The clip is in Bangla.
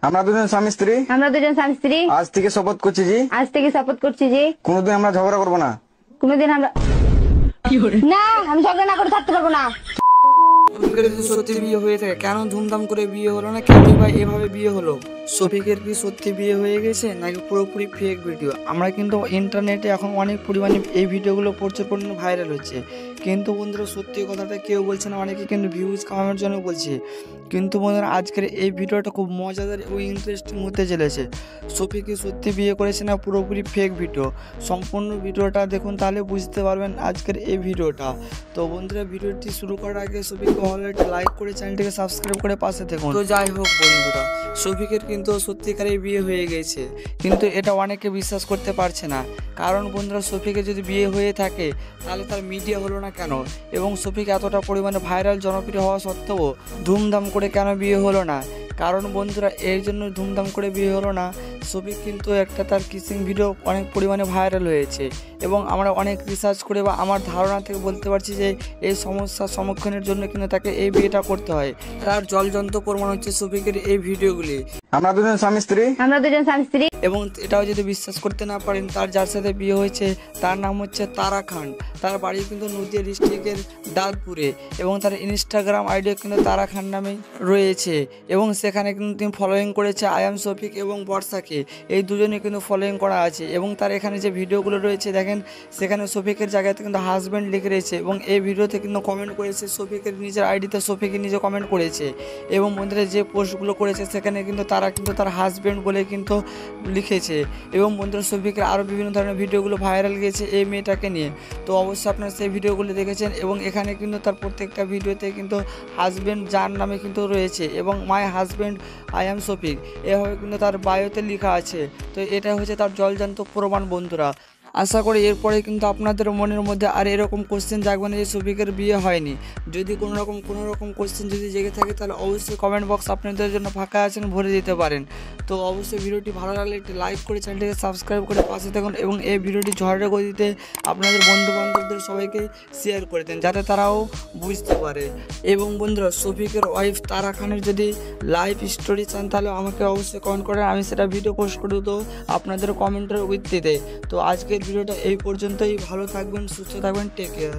আমরা দুজন স্বামী স্ত্রী আজ থেকে শপথ করছি যে কোনোদিন আমরা ঝগড়া করবো না। না, আমি ঝগড়া না করে থাকতে পারবো না। শফিকের কি সত্যি বিয়ে হয়ে থাকে? কেন ধুমধাম করে বিয়ে হলো না? কেন ভাই এভাবে বিয়ে হলো? শফিকের কি সত্যি বিয়ে হয়ে গেছে নাকি পুরোপুরি ফেক ভিডিও? আমরা কিন্তু ইন্টারনেটে এখন অনেক পরিমাণে এই ভিডিওগুলো প্রচুর পরিমাণে ভাইরাল হচ্ছে, কিন্তু বন্ধুরা সত্যি কথাটা কেউ বলছে না, অনেকে কিন্তু ভিউজ কামানোর জন্য বলছে। কিন্তু বন্ধুরা আজকের এই ভিডিওটা খুব মজাদার ও ইন্টারেস্টিং হতে চলেছে। শফিক কি সত্যি বিয়ে করেছে না পুরোপুরি ফেক ভিডিও? সম্পূর্ণ ভিডিওটা দেখুন, তাহলে বুঝতে পারবেন আজকের এই ভিডিওটা। তো বন্ধুরা ভিডিওটি শুরু করার আগে শফিককে অলরেডি লাইক করে চ্যানেলটিকে সাবস্ক্রাইব করে পাশে থাকুন। তো যাই হোক বন্ধুরা, শফিকের কিন্তু সত্যিকারের বিয়ে হয়ে গেছে, কিন্তু এটা অনেকে বিশ্বাস করতে পারছে না। কারণ বন্ধুরা শফিকের যদি বিয়ে হয়ে থাকে তাহলে তার মিডিয়া হলো না কেন? এবং শফিক এতটা পরিমাণে ভাইরাল জনপ্রিয় হওয়া সত্ত্বেও ধুমধাম করে কেন বিয়ে হলো না? কারণ বন্ধুরা এর জন্য ধুমধাম করে বিয়ে হলো না, শফিক কিন্তু একটা তার কিসিং ভিডিও অনেক পরিমাণে ভাইরাল হয়েছে, এবং আমরা অনেক রিসার্চ করে বা আমার ধারণা থেকে বলতে পারছি যে এই সমস্যার সম্মুখীনের জন্য কিন্তু তাকে এই বিয়েটা করতে হয়। তার জলজন্ত প্রমাণ হচ্ছে শফিকের এই ভিডিওগুলি। আমরা দুজন স্বামী স্ত্রী এবং এটাও যদি বিশ্বাস করতে না পারেন, তার যার সাথে বিয়ে হয়েছে তার নাম হচ্ছে তারা খান। তার বাড়ি কিন্তু নদিয়া ডিস্ট্রিক্টের দাঁতপুরে, এবং তার ইনস্টাগ্রাম আইডিও কিন্তু তারা খান নামে রয়েছে, এবং সেখানে কিন্তু তিনি ফলোয়িং করেছে আই এম শফিক এবং বর্ষাকে, এই দুজনে কিন্তু ফলোয়িং করা আছে। এবং তার এখানে যে ভিডিওগুলো রয়েছে দেখেন, সেখানে শফিকের জায়গাতে কিন্তু হাজব্যান্ড লিখে রয়েছে, এবং এই ভিডিওতে কিন্তু কমেন্ট করেছে শফিকের নিজের আইডিতে, শফিকের নিজে কমেন্ট করেছে। এবং বন্ধুরা যে পোস্টগুলো করেছে সেখানে কিন্তু তারা কিন্তু তার হাজব্যান্ড বলে কিন্তু লিখেছে। এবং বন্ধুরা শফিকের আরও বিভিন্ন ধরনের ভিডিওগুলো ভাইরাল গিয়েছে এই মেয়েটাকে নিয়ে। তো অবশ্যই আপনারা সেই ভিডিওগুলো দেখেছেন, এবং এখানে কিন্তু তার প্রত্যেকটা ভিডিওতে কিন্তু হাজব্যান্ড যার নামে কিন্তু রয়েছে, এবং my husband I am Shafiq এভাবে কিন্তু তার বায়োতে লেখা আছে। তো এটা হচ্ছে তার জলজান্ত প্রমাণ বন্ধুরা। আশা করি এরপরে কিন্তু আপনাদের মনের মধ্যে আর এরকম কোশ্চেন জাগবে না যে শফিকের বিয়ে হয়নি। যদি কোনো রকম কোশ্চেন যদি জেগে থাকে তাহলে অবশ্যই কমেন্ট বক্স আপনাদের জন্য ফাঁকা আছেন, ভরে দিতে পারেন। তো অবশ্যই ভিডিওটি ভালো লাগলে একটি লাইক করে চ্যানেলটিকে সাবস্ক্রাইব করে পাশে থাকুন, এবং এই ভিডিওটি ঝড়ের গতিতে আপনাদের বন্ধু বান্ধবদের সবাইকে শেয়ার করে দেন যাতে তারাও বুঝতে পারে। এবং বন্ধুরা শফিকের ওয়াইফ তারা খানের যদি লাইভ স্টোরি চান তাহলে আমাকে অবশ্যই কমেন্ট করেন, আমি সেটা ভিডিও পোস্ট করে দেবো আপনাদের কমেন্টের ভিত্তিতে। তো আজকের ভিডিওটা এই পর্যন্তই। ভালো থাকবেন, সুস্থ থাকবেন, টেক কেয়ার।